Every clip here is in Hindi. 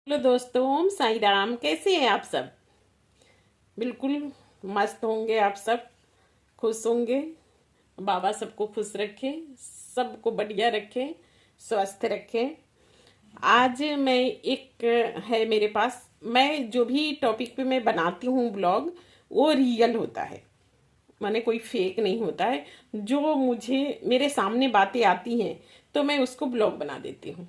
हेलो दोस्तों, ओम साई राम। कैसे हैं आप सब? बिल्कुल मस्त होंगे आप सब, खुश होंगे। बाबा सबको खुश रखे, सबको बढ़िया रखे, स्वस्थ रखे। आज मैं एक है मेरे पास, मैं जो भी टॉपिक पे मैं बनाती हूँ ब्लॉग, वो रियल होता है, माने कोई फेक नहीं होता है। जो मुझे मेरे सामने बातें आती हैं तो मैं उसको ब्लॉग बना देती हूँ,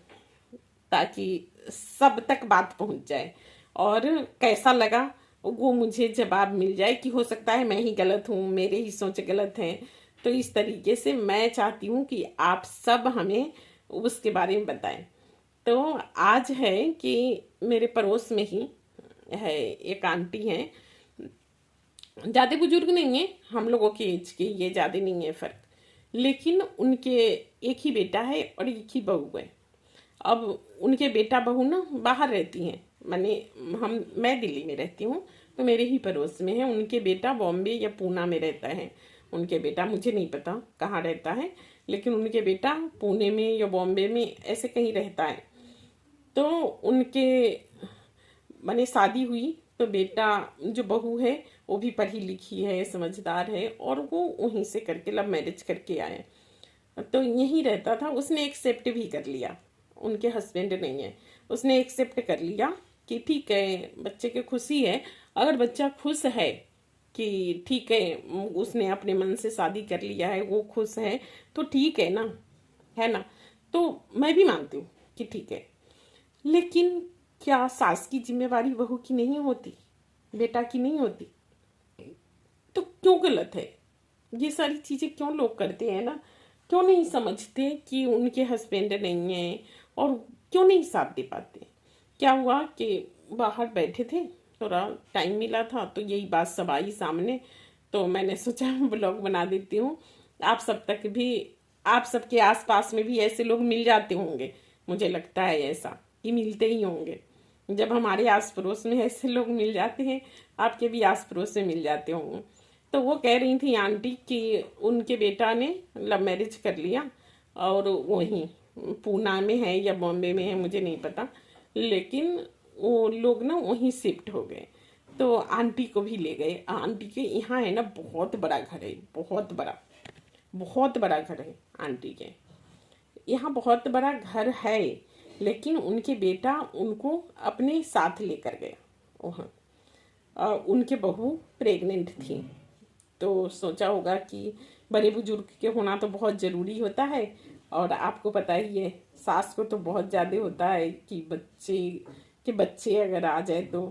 ताकि सब तक बात पहुंच जाए। और कैसा लगा वो मुझे जवाब मिल जाए कि हो सकता है मैं ही गलत हूँ, मेरे ही सोच गलत हैं। तो इस तरीके से मैं चाहती हूँ कि आप सब हमें उसके बारे में बताएं। तो आज है कि मेरे पड़ोस में ही है एक आंटी हैं, ज़्यादा बुजुर्ग नहीं है, हम लोगों की एज के, ये ज़्यादा नहीं है फ़र्क। लेकिन उनके एक ही बेटा है और एक ही बहू है। अब उनके बेटा बहू ना बाहर रहती हैं, माने मैं दिल्ली में रहती हूँ, तो मेरे ही पड़ोस में है। उनके बेटा बॉम्बे या पूना में रहता है। उनके बेटा मुझे नहीं पता कहाँ रहता है, लेकिन उनके बेटा पुणे में या बॉम्बे में ऐसे कहीं रहता है। तो उनके माने शादी हुई तो बेटा जो बहू है वो भी पढ़ी लिखी है, समझदार है, और वो वहीं से करके लव मैरिज करके आए। तो यहीं रहता था, उसने एक्सेप्ट भी कर लिया। उनके हस्बैंड नहीं है, उसने एक्सेप्ट कर लिया कि ठीक है, बच्चे की खुशी है। अगर बच्चा खुश है कि ठीक है, उसने अपने मन से शादी कर लिया है, वो खुश है, तो ठीक है ना, है ना। तो मैं भी मानती हूँ कि ठीक है। लेकिन क्या सास की जिम्मेवारी बहू की नहीं होती, बेटा की नहीं होती? तो क्यों गलत है? ये सारी चीजें क्यों लोग करते हैं ना, क्यों नहीं समझते कि उनके हस्बैंड नहीं है, और क्यों नहीं साथ दे पाते? क्या हुआ कि बाहर बैठे थे, थोड़ा टाइम मिला था, तो यही बात सब आई सामने। तो मैंने सोचा ब्लॉग बना देती हूँ। आप सब तक भी, आप सबके आसपास में भी ऐसे लोग मिल जाते होंगे, मुझे लगता है ऐसा कि मिलते ही होंगे। जब हमारे आस पड़ोस में ऐसे लोग मिल जाते हैं, आपके भी आस पड़ोस में मिल जाते होंगे। तो वो कह रही थी आंटी कि उनके बेटा ने लव मैरिज कर लिया, और वहीं पूना में है या बॉम्बे में है, मुझे नहीं पता, लेकिन वो लोग ना वहीं शिफ्ट हो गए। तो आंटी को भी ले गए। आंटी के यहाँ है ना बहुत बड़ा घर है, बहुत बड़ा, बहुत बड़ा घर है आंटी के यहाँ, बहुत बड़ा घर है। लेकिन उनके बेटा उनको अपने साथ लेकर गया वहाँ। उनके बहू प्रेग्नेंट थी, तो सोचा होगा कि बड़े बुजुर्ग के होना तो बहुत ज़रूरी होता है। और आपको पता ही है, सास को तो बहुत ज़्यादा होता है कि बच्चे अगर आ जाए तो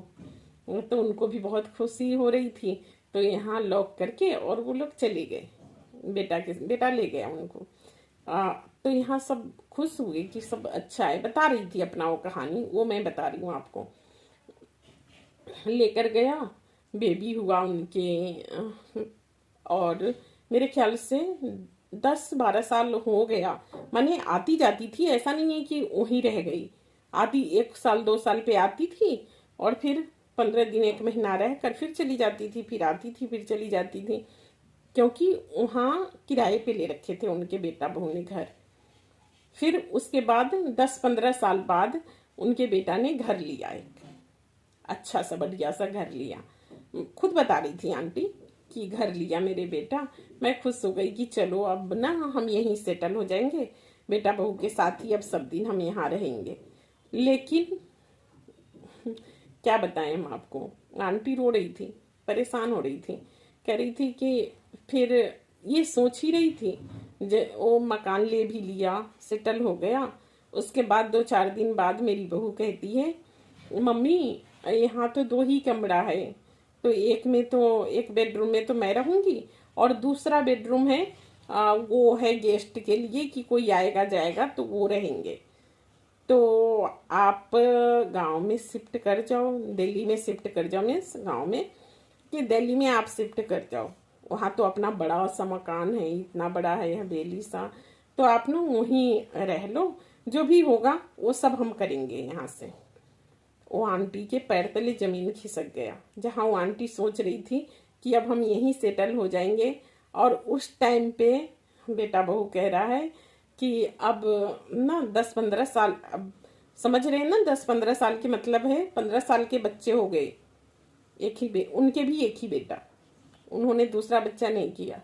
उनको भी बहुत खुशी हो रही थी। तो यहाँ लॉक करके और वो लोग चले गए, बेटा ले गया उनको। तो यहाँ सब खुश हुए कि सब अच्छा है। बता रही थी अपना वो कहानी, वो मैं बता रही हूँ आपको। लेकर गया, बेबी हुआ उनके, और मेरे ख्याल से 10-12 साल हो गया। माने आती जाती थी, ऐसा नहीं है कि वहीं रह गई। आती 1 साल 2 साल पे आती थी, और फिर 15 दिन 1 महीना रह कर फिर चली जाती थी, फिर आती थी, फिर चली जाती थी। क्योंकि वहाँ किराए पे ले रखे थे उनके बेटा बहू ने घर। फिर उसके बाद 10-15 साल बाद उनके बेटा ने घर लिया, एक अच्छा सा बढ़िया सा घर लिया। खुद बता रही थी आंटी कि घर लिया मेरे बेटा। मैं खुश हो गई कि चलो अब ना हम यहीं सेटल हो जाएंगे, बेटा बहू के साथ ही अब सब दिन हम यहाँ रहेंगे। लेकिन क्या बताएं हम आपको, आंटी रो रही थी, परेशान हो रही थी, कह रही थी कि फिर ये सोच ही रही थी, वो मकान ले भी लिया, सेटल हो गया। उसके बाद 2-4 दिन बाद मेरी बहू कहती है, मम्मी यहाँ तो 2 ही कमरा है, तो एक बेडरूम में तो मैं रहूंगी, और दूसरा बेडरूम है, वो है गेस्ट के लिए कि कोई आएगा जाएगा तो वो रहेंगे। तो आप गांव में शिफ्ट कर जाओ, दिल्ली में शिफ्ट कर जाओ, मीन्स गांव में कि दिल्ली में आप शिफ्ट कर जाओ। वहाँ तो अपना बड़ा सा मकान है, इतना बड़ा है हवेली सा, तो आप ना वहीं रह लो, जो भी होगा वो सब हम करेंगे यहाँ से। वो आंटी के पैर तले जमीन खिसक गया, जहाँ वो आंटी सोच रही थी कि अब हम यहीं सेटल हो जाएंगे। और उस टाइम पे बेटा बहू कह रहा है कि अब ना 10-15 साल अब समझ रहे हैं ना, 10-15 साल के मतलब है 15 साल के बच्चे हो गए। उनके भी एक ही बेटा, उन्होंने दूसरा बच्चा नहीं किया।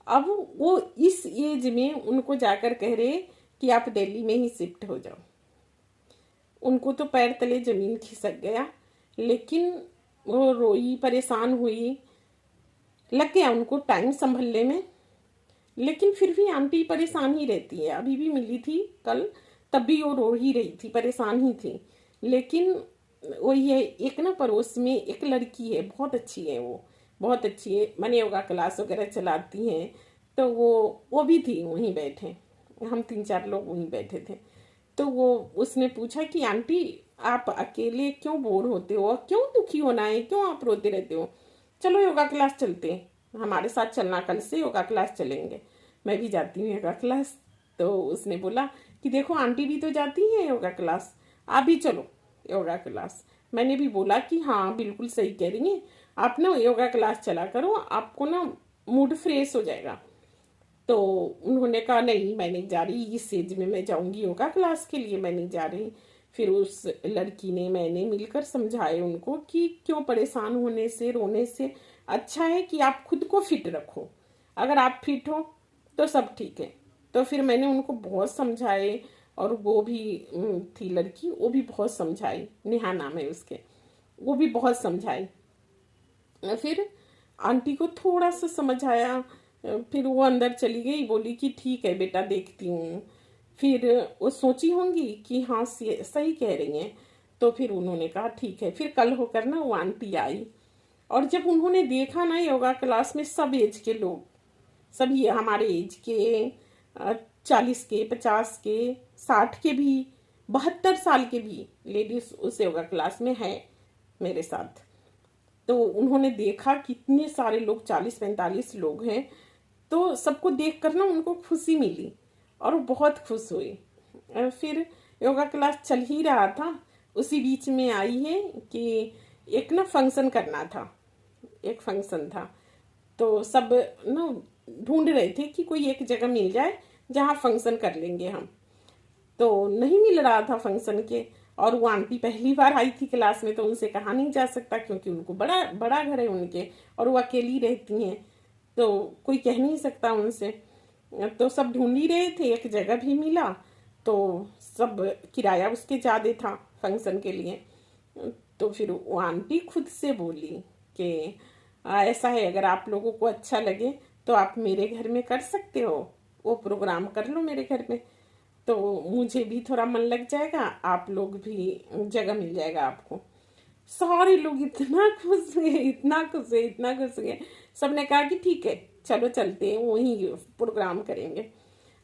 अब वो इस एज में उनको जाकर कह रहे कि आप दिल्ली में ही शिफ्ट हो जाओ। उनको तो पैर तले जमीन खिसक गया, लेकिन वो रोई, परेशान हुई, लग गया उनको टाइम संभलने में। लेकिन फिर भी आंटी परेशान ही रहती है। अभी भी मिली थी कल, तब भी वो रो ही रही थी, परेशान ही थी। लेकिन वो ये एक ना पड़ोस में एक लड़की है, बहुत अच्छी है, वो बहुत अच्छी है, मैंने योगा क्लास वगैरह चलाती हैं। तो वो भी थी वहीं बैठे, हम 3-4 लोग वहीं बैठे थे। तो वो उसने पूछा कि आंटी आप अकेले क्यों बोर होते हो, क्यों दुखी होना है, क्यों आप रोते रहते हो, चलो योगा क्लास चलते हैं, हमारे साथ चलना, कल से योगा क्लास चलेंगे, मैं भी जाती हूँ योगा क्लास। तो उसने बोला कि देखो आंटी भी तो जाती है योगा क्लास, आप भी चलो योगा क्लास। मैंने भी बोला कि हाँ बिल्कुल सही कह रही हैं आप, ना योगा क्लास चला करो, आपको ना मूड फ्रेश हो जाएगा। तो उन्होंने कहा नहीं मैं नहीं जा रही, इस एज में मैं जाऊंगी योगा क्लास के लिए, मैं नहीं जा रही। फिर उस लड़की ने मैंने मिलकर समझाए उनको कि क्यों परेशान होने से, रोने से अच्छा है कि आप खुद को फिट रखो, अगर आप फिट हो तो सब ठीक है। तो फिर मैंने उनको बहुत समझाए, और वो भी थी लड़की, वो भी बहुत समझाई, नेहा नाम है उसके, वो भी बहुत समझाई। फिर आंटी को थोड़ा सा समझ आया, फिर वो अंदर चली गई, बोली कि ठीक है बेटा देखती हूँ। फिर वो सोची होंगी कि हाँ सही कह रही हैं। तो फिर उन्होंने कहा ठीक है। फिर कल होकर ना वो आंटी आई, और जब उन्होंने देखा ना योगा क्लास में सब एज के लोग, सभी हमारे एज के, 40 के, 50 के, 60 के भी, 72 साल के भी लेडीज उस योगा क्लास में है मेरे साथ। तो उन्होंने देखा कितने सारे लोग, 40-45 लोग हैं। तो सबको देख कर ना उनको खुशी मिली और वो बहुत खुश हुई। फिर योगा क्लास चल ही रहा था, उसी बीच में आई है कि एक ना फंक्शन करना था, एक फंक्शन था। तो सब ना ढूंढ रहे थे कि कोई एक जगह मिल जाए जहाँ फंक्शन कर लेंगे हम। तो नहीं मिल रहा था फंक्शन के, और वो आंटी पहली बार आई थी क्लास में, तो उनसे कहा नहीं जा सकता क्योंकि उनको बड़ा बड़ा घर है उनके, और वो अकेली रहती हैं, तो कोई कह नहीं सकता उनसे। तो सब ढूंढ ही रहे थे, एक जगह भी मिला, तो सब किराया उसके ज़्यादा था फंक्शन के लिए। तो फिर वो आंटी खुद से बोली कि ऐसा है, अगर आप लोगों को अच्छा लगे तो आप मेरे घर में कर सकते हो, वो प्रोग्राम कर लो मेरे घर में, तो मुझे भी थोड़ा मन लग जाएगा, आप लोग भी, जगह मिल जाएगा आपको। सारे लोग इतना खुश हुए, इतना खुश हुए, इतना खुश हुए। सबने कहा कि ठीक है चलो चलते हैं, वहीं प्रोग्राम करेंगे।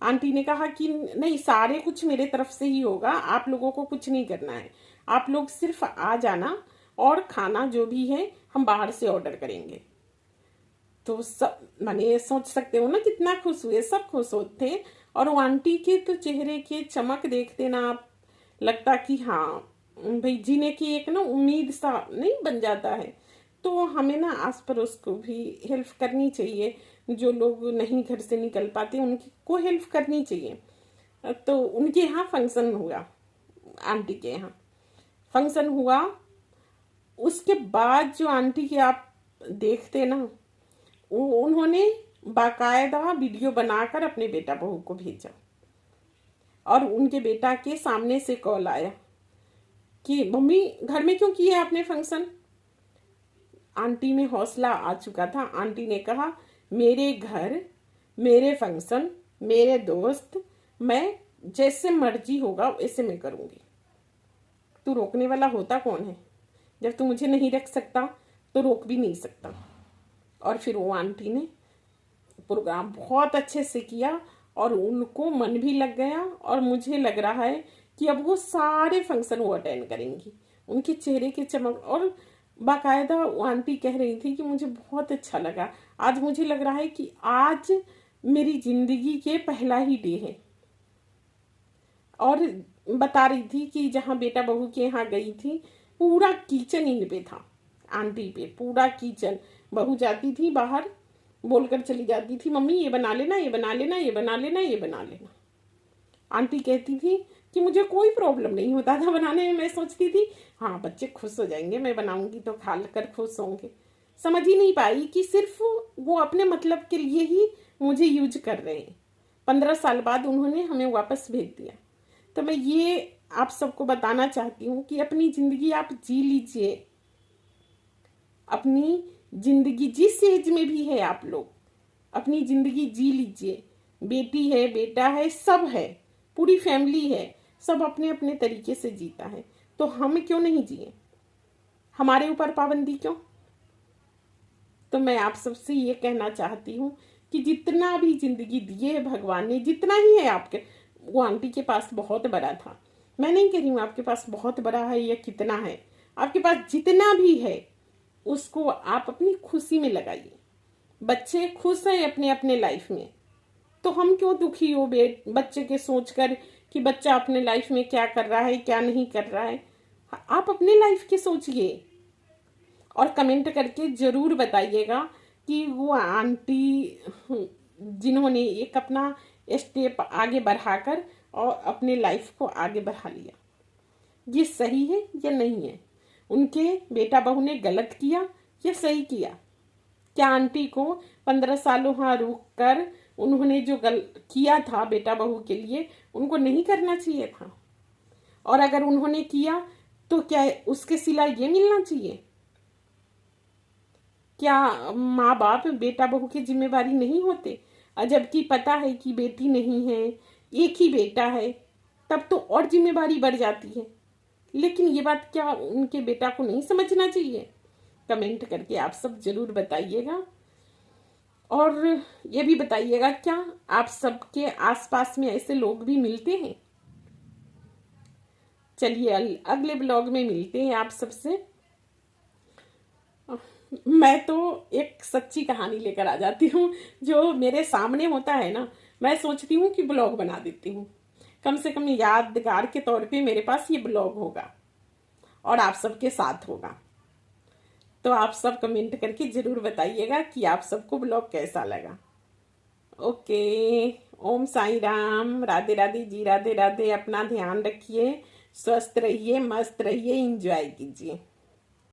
आंटी ने कहा कि नहीं, सारे कुछ मेरे तरफ से ही होगा, आप लोगों को कुछ नहीं करना है, आप लोग सिर्फ आ जाना, और खाना जो भी है हम बाहर से ऑर्डर करेंगे। तो सब माने सोच सकते हो ना कितना खुश हुए, सब खुश होते। और वो आंटी के तो चेहरे के चमक देखते ना आप, लगता कि हाँ भाई जीने की एक ना उम्मीद सा नहीं बन जाता है। तो हमें ना आस पड़ोस को भी हेल्प करनी चाहिए, जो लोग नहीं घर से निकल पाते उनकी को हेल्प करनी चाहिए। तो उनके यहाँ फंक्शन हुआ, आंटी के यहाँ फंक्शन हुआ। उसके बाद जो आंटी के आप देखते ना, उन्होंने बाकायदा वीडियो बनाकर अपने बेटा बहू को भेजा, और उनके बेटा के सामने से कॉल आया कि मम्मी घर में क्यों किया आपने फंक्शन। आंटी में हौसला आ चुका था। आंटी ने कहा मेरे घर, मेरे फंक्शन, मेरे दोस्त, मैं जैसे मर्जी होगा वैसे मैं करूंगी, तू रोकने वाला होता कौन है, जब तू मुझे नहीं रख सकता तो रोक भी नहीं सकता। और फिर वो आंटी ने प्रोग्राम बहुत अच्छे से किया, और उनको मन भी लग गया, और मुझे लग रहा है कि अब वो सारे फंक्शन वो अटेंड करेंगी। उनके चेहरे के चमक, और बाकायदा वो आंटी कह रही थी कि मुझे बहुत अच्छा लगा, आज मुझे लग रहा है कि आज मेरी जिंदगी के पहला ही डे है। और बता रही थी कि जहाँ बेटा बहू के यहाँ गई थी, पूरा किचन इन पे था, आंटी पे पूरा किचन। बहू जाती थी बाहर, बोलकर चली जाती थी मम्मी ये बना लेना, ये बना लेना, ये बना लेना, ये बना लेना। आंटी कहती थी कि मुझे कोई प्रॉब्लम नहीं होता था बनाने में। मैं सोचती थी हाँ बच्चे खुश हो जाएंगे, मैं बनाऊंगी तो खा कर खुश होंगे। समझ ही नहीं पाई कि सिर्फ वो अपने मतलब के लिए ही मुझे यूज कर रहे हैं। 15 साल बाद उन्होंने हमें वापस भेज दिया। तो मैं ये आप सबको बताना चाहती हूँ कि अपनी ज़िंदगी आप जी लीजिए। अपनी ज़िंदगी जिस एज में भी है आप लोग अपनी ज़िंदगी जी लीजिए। बेटी है, बेटा है, सब है, पूरी फैमिली है, सब अपने अपने तरीके से जीता है। तो हम क्यों नहीं जिए? हमारे ऊपर पाबंदी क्यों? तो मैं आप सबसे ये कहना चाहती हूँ कि जितना भी जिंदगी दिए है भगवान ने, जितना ही है आपके, वो आंटी के पास बहुत बड़ा था। मैं नहीं कह रही हूँ आपके पास बहुत बड़ा है या कितना है, आपके पास जितना भी है उसको आप अपनी खुशी में लगाइए। बच्चे खुश हैं अपने अपने लाइफ में, तो हम क्यों दुखी हो बच्चे के सोचकर कि बच्चा अपने लाइफ में क्या कर रहा है क्या नहीं कर रहा है। आप अपने लाइफ के सोचिए और कमेंट करके ज़रूर बताइएगा कि वो आंटी जिन्होंने एक अपना स्टेप आगे बढ़ाकर और अपने लाइफ को आगे बढ़ा लिया, ये सही है या नहीं है? उनके बेटा बहू ने गलत किया या सही किया? क्या आंटी को 15 साल वहाँ रुक कर उन्होंने जो किया था बेटा बहू के लिए, उनको नहीं करना चाहिए था? और अगर उन्होंने किया तो क्या उसके सिला ये मिलना चाहिए? क्या माँ बाप बेटा बहू की जिम्मेवारी नहीं होते? जबकि पता है कि बेटी नहीं है, एक ही बेटा है, तब तो और जिम्मेवारी बढ़ जाती है। लेकिन ये बात क्या उनके बेटा को नहीं समझना चाहिए? कमेंट करके आप सब जरूर बताइएगा। और ये भी बताइएगा क्या आप सबके आसपास में ऐसे लोग भी मिलते हैं? चलिए अगले ब्लॉग में मिलते हैं आप सबसे। मैं तो एक सच्ची कहानी लेकर आ जाती हूँ, जो मेरे सामने होता है ना, मैं सोचती हूँ कि ब्लॉग बना देती हूँ। कम से कम यादगार के तौर पे मेरे पास ये ब्लॉग होगा और आप सबके साथ होगा। तो आप सब कमेंट करके जरूर बताइएगा कि आप सबको ब्लॉग कैसा लगा। ओके, ओम साई राम, राधे राधे जी, राधे राधे। अपना ध्यान रखिए, स्वस्थ रहिए, मस्त रहिए, एंजॉय कीजिए।